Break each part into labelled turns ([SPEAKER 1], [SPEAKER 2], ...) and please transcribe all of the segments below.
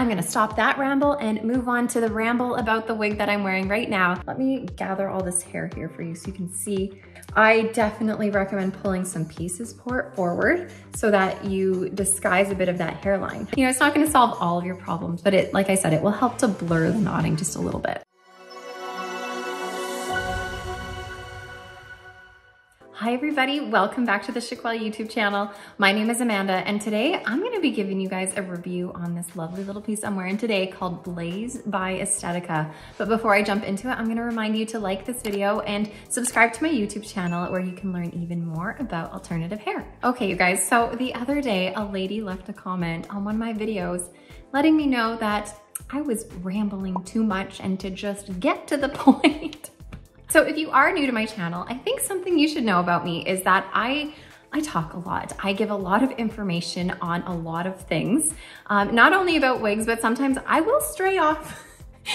[SPEAKER 1] I'm gonna stop that ramble and move on to the ramble about the wig that I'm wearing right now. Let me gather all this hair here for you so you can see. I definitely recommend pulling some pieces forward so that you disguise a bit of that hairline. You know, it's not gonna solve all of your problems, but like I said, it will help to blur the knotting just a little bit. Hi everybody, welcome back to the Chiquel YouTube channel. My name is Amanda and today I'm gonna be giving you guys a review on this lovely little piece I'm wearing today called Blaze by Estetica. But before I jump into it, I'm gonna remind you to like this video and subscribe to my YouTube channel where you can learn even more about alternative hair. Okay you guys, so the other day a lady left a comment on one of my videos letting me know that I was rambling too much and to just get to the point. So if you are new to my channel, I think something you should know about me is that I talk a lot. I give a lot of information on a lot of things, not only about wigs, but sometimes I will stray off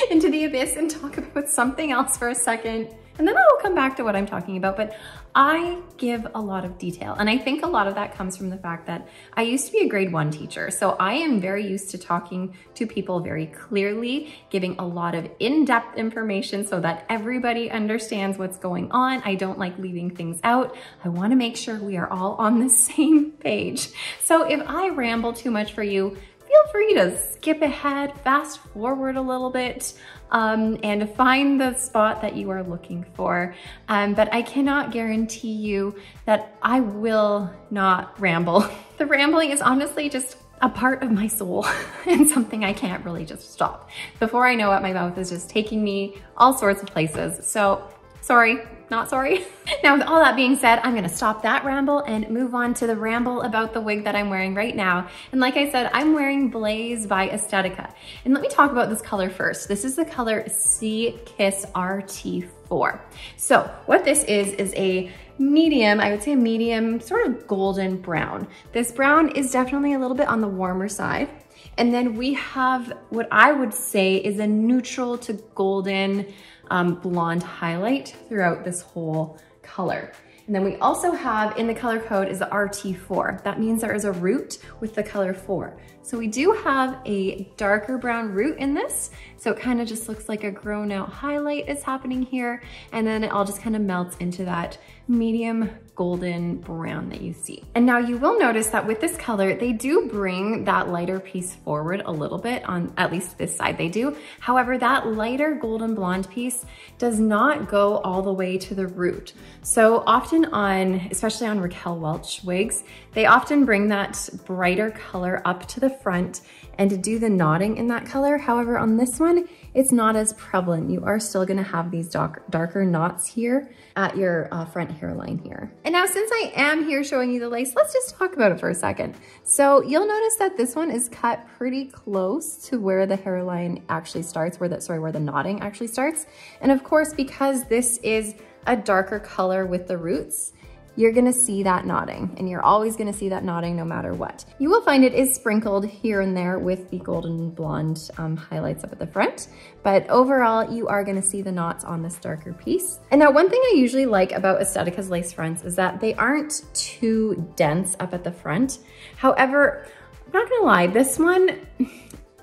[SPEAKER 1] into the abyss and talk about something else for a second, and then I will come back to what I'm talking about. But I give a lot of detail, and I think a lot of that comes from the fact that I used to be a grade 1 teacher. So I am very used to talking to people very clearly, giving a lot of in-depth information so that everybody understands what's going on. I don't like leaving things out. I want to make sure we are all on the same page. So if I ramble too much for you, feel free to skip ahead, fast forward a little bit, and find the spot that you are looking for. But I cannot guarantee you that I will not ramble. The rambling is honestly just a part of my soul and something I can't really just stop. Before I know it, my mouth is just taking me all sorts of places. So sorry, not sorry. Now, with all that being said, I'm gonna stop that ramble and move on to the ramble about the wig that I'm wearing right now. And like I said, I'm wearing Blaze by Estetica. And let me talk about this color first. This is the color Sea Kiss RT4. So what this is a medium, I would say a medium, sort of golden brown. This brown is definitely a little bit on the warmer side. And then we have what I would say is a neutral to golden blonde highlight throughout this whole color. And then we also have in the color code is the RT4. That means there is a root with the color 4. So we do have a darker brown root in this. So it kind of just looks like a grown out highlight is happening here. And then it all just kind of melts into that medium golden brown that you see. And now you will notice that with this color, they do bring that lighter piece forward a little bit on at least this side they do. However, that lighter golden blonde piece does not go all the way to the root. So often especially on Raquel Welch wigs, they often bring that brighter color up to the front and to do the knotting in that color. However, on this one, it's not as prevalent. You are still gonna have these darker knots here at your front hairline here. And now since I am here showing you the lace, let's just talk about it for a second. So you'll notice that this one is cut pretty close to where the hairline actually starts, where the knotting actually starts. And of course, because this is a darker color with the roots, you're gonna see that knotting, and you're always gonna see that knotting no matter what. You will find it is sprinkled here and there with the golden blonde highlights up at the front, but overall you are gonna see the knots on this darker piece. And now one thing I usually like about Estetica's lace fronts is that they aren't too dense up at the front. However, I'm not gonna lie, this one,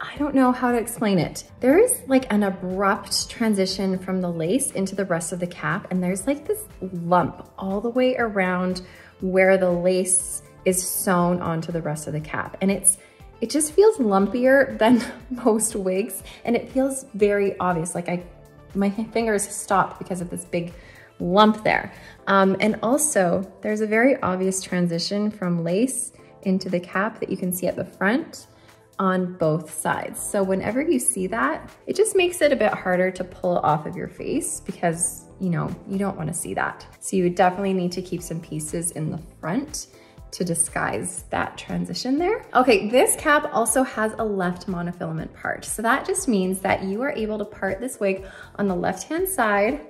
[SPEAKER 1] I don't know how to explain it. There is like an abrupt transition from the lace into the rest of the cap, and there's like this lump all the way around where the lace is sewn onto the rest of the cap. And it just feels lumpier than most wigs, and it feels very obvious. Like my fingers stopped because of this big lump there. And also there's a very obvious transition from lace into the cap that you can see at the front on both sides. So whenever you see that, it just makes it a bit harder to pull it off of your face because, you know, you don't want to see that. So you would definitely need to keep some pieces in the front to disguise that transition there. Okay, this cap also has a left monofilament part. So that just means that you are able to part this wig on the left-hand side,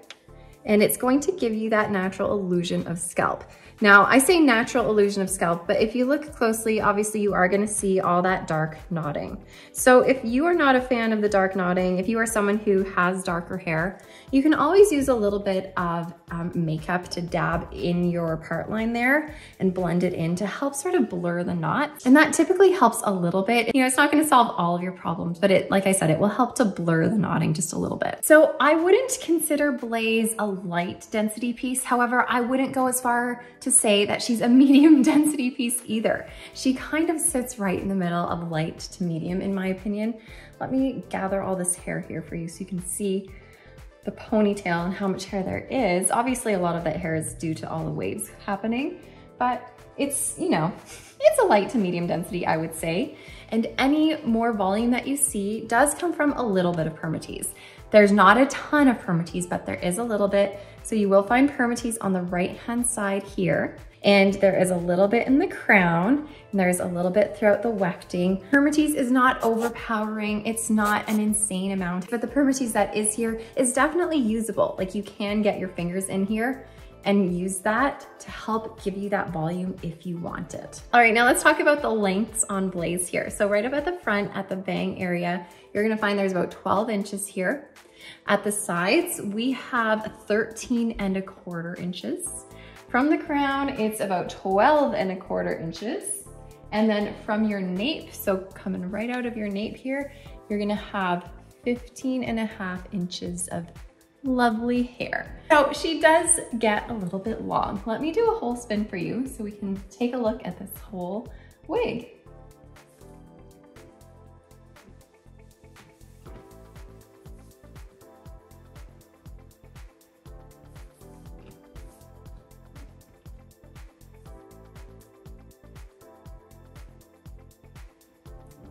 [SPEAKER 1] and it's going to give you that natural illusion of scalp. Now, I say natural illusion of scalp, but if you look closely, obviously you are gonna see all that dark knotting. So if you are not a fan of the dark knotting, if you are someone who has darker hair, you can always use a little bit of makeup to dab in your part line there and blend it in to help sort of blur the knots. And that typically helps a little bit. You know, it's not gonna solve all of your problems, but like I said, it will help to blur the knotting just a little bit. So I wouldn't consider Blaze a light density piece. However, I wouldn't go as far to say that she's a medium density piece either. She kind of sits right in the middle of light to medium in my opinion. Let me gather all this hair here for you so you can see the ponytail and how much hair there is. Obviously a lot of that hair is due to all the waves happening, but it's, you know, it's a light to medium density, I would say. And any more volume that you see does come from a little bit of permatease. There's not a ton of permatease, but there is a little bit. So you will find permatease on the right-hand side here. And there is a little bit in the crown, and there's a little bit throughout the wefting. Permatease is not overpowering, it's not an insane amount, but the permatease that is here is definitely usable. Like you can get your fingers in here and use that to help give you that volume if you want it. All right, now let's talk about the lengths on Blaze here. So right up at the front, at the bang area, you're gonna find there's about 12 inches here. At the sides, we have 13¼ inches. From the crown, it's about 12¼ inches. And then from your nape, so coming right out of your nape here, you're gonna have 15½ inches of lovely hair. So she does get a little bit long. Let me do a whole spin for you so we can take a look at this whole wig.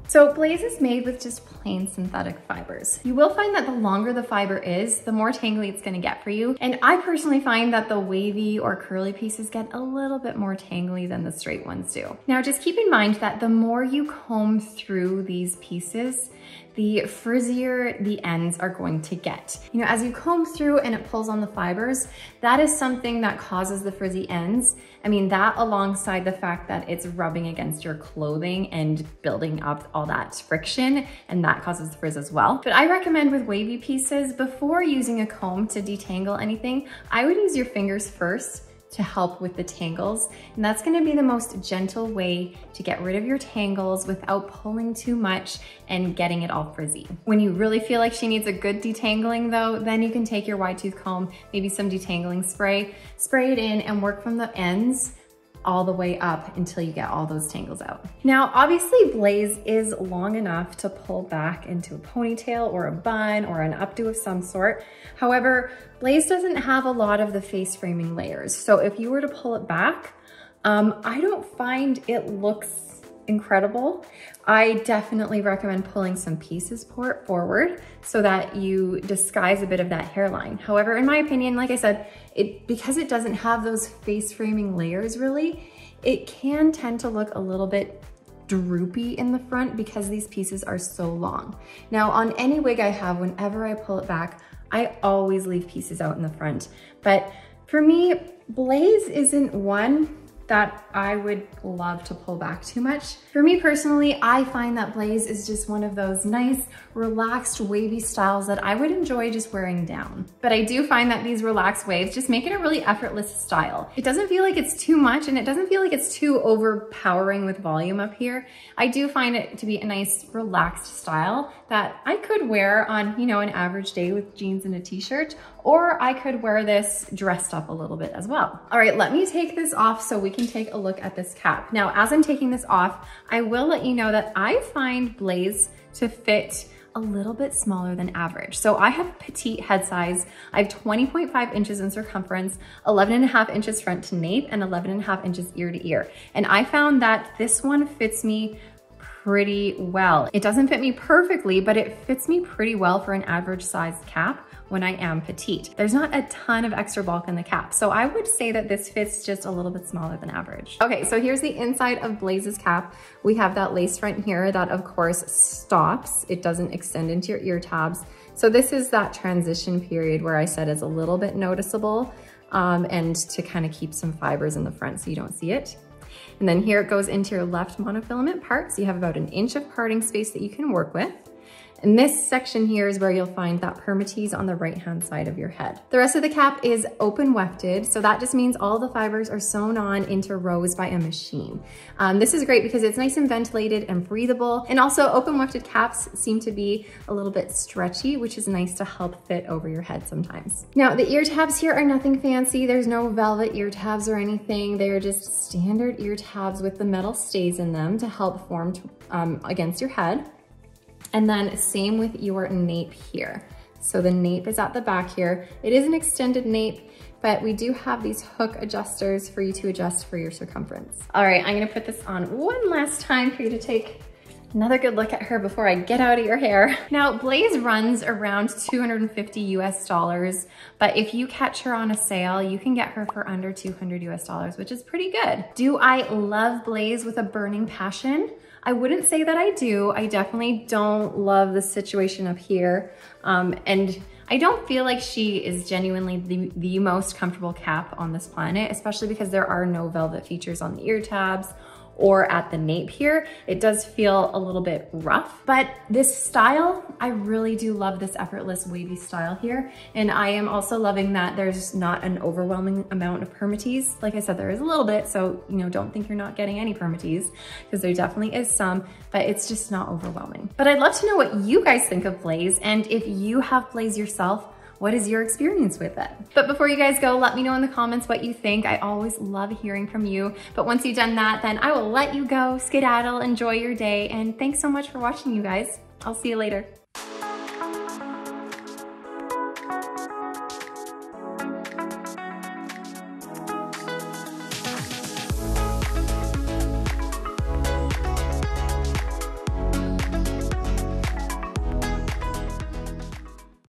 [SPEAKER 1] So Blaze is made with just plain synthetic fibers. You will find that the longer the fiber is, the more tangly it's gonna get for you. And I personally find that the wavy or curly pieces get a little bit more tangly than the straight ones do. Now just keep in mind that the more you comb through these pieces, the frizzier the ends are going to get. You know, as you comb through and it pulls on the fibers, that is something that causes the frizzy ends. I mean, that alongside the fact that it's rubbing against your clothing and building up all that friction, and that causes the frizz as well. But I recommend with wavy pieces, before using a comb to detangle anything, I would use your fingers first to help with the tangles. And that's gonna be the most gentle way to get rid of your tangles without pulling too much and getting it all frizzy. When you really feel like she needs a good detangling though, then you can take your wide tooth comb, maybe some detangling spray, spray it in and work from the ends all the way up until you get all those tangles out. Now, obviously Blaze is long enough to pull back into a ponytail or a bun or an updo of some sort. However, Blaze doesn't have a lot of the face framing layers. So if you were to pull it back, I don't find it looks incredible. I definitely recommend pulling some pieces forward so that you disguise a bit of that hairline. However, in my opinion, like I said, because it doesn't have those face framing layers really, it can tend to look a little bit droopy in the front because these pieces are so long. Now on any wig I have, whenever I pull it back, I always leave pieces out in the front. But for me, Blaze isn't one that I would love to pull back too much. For me personally, I find that Blaze is just one of those nice, relaxed, wavy styles that I would enjoy just wearing down. But I do find that these relaxed waves just make it a really effortless style. It doesn't feel like it's too much and it doesn't feel like it's too overpowering with volume up here. I do find it to be a nice, relaxed style that I could wear on, you know, an average day with jeans and a t-shirt, or I could wear this dressed up a little bit as well. All right, let me take this off so we can take a look at this cap. Now, as I'm taking this off, I will let you know that I find Blaze to fit a little bit smaller than average. So I have petite head size. I have 20.5 inches in circumference, 11.5 inches front to nape, and 11.5 inches ear to ear. And I found that this one fits me pretty well. It doesn't fit me perfectly, but it fits me pretty well for an average size cap when I am petite. There's not a ton of extra bulk in the cap, so I would say that this fits just a little bit smaller than average. Okay, so here's the inside of Blaze's cap. We have that lace front here that of course stops. It doesn't extend into your ear tabs. So this is that transition period where I said is a little bit noticeable. and to kind of keep some fibers in the front so you don't see it. And then here it goes into your left monofilament part. So you have about 1 inch of parting space that you can work with. And this section here is where you'll find that permatease on the right-hand side of your head. The rest of the cap is open wefted, so that just means all the fibers are sewn on into rows by a machine. This is great because it's nice and ventilated and breathable, and also open wefted caps seem to be a little bit stretchy, which is nice to help fit over your head sometimes. Now, the ear tabs here are nothing fancy. There's no velvet ear tabs or anything. They're just standard ear tabs with the metal stays in them to help form against your head. And then same with your nape here. So the nape is at the back here. It is an extended nape, but we do have these hook adjusters for you to adjust for your circumference. All right, I'm gonna put this on one last time for you to take another good look at her before I get out of your hair. Now, Blaze runs around $250 US, but if you catch her on a sale, you can get her for under $200 US, which is pretty good. Do I love Blaze with a burning passion? I wouldn't say that I do. I definitely don't love the situation up here. And I don't feel like she is genuinely the most comfortable cap on this planet, especially because there are no velvet features on the ear tabs or at the nape here. It does feel a little bit rough, but this style, I really do love this effortless wavy style here. And I am also loving that there's not an overwhelming amount of permatease. Like I said, there is a little bit, so don't think you're not getting any permatease, because there definitely is some, but it's just not overwhelming. But I'd love to know what you guys think of Blaze, and if you have Blaze yourself, what is your experience with it? But before you guys go, let me know in the comments what you think. I always love hearing from you. But once you've done that, then I will let you go, skedaddle, enjoy your day. And thanks so much for watching, you guys. I'll see you later.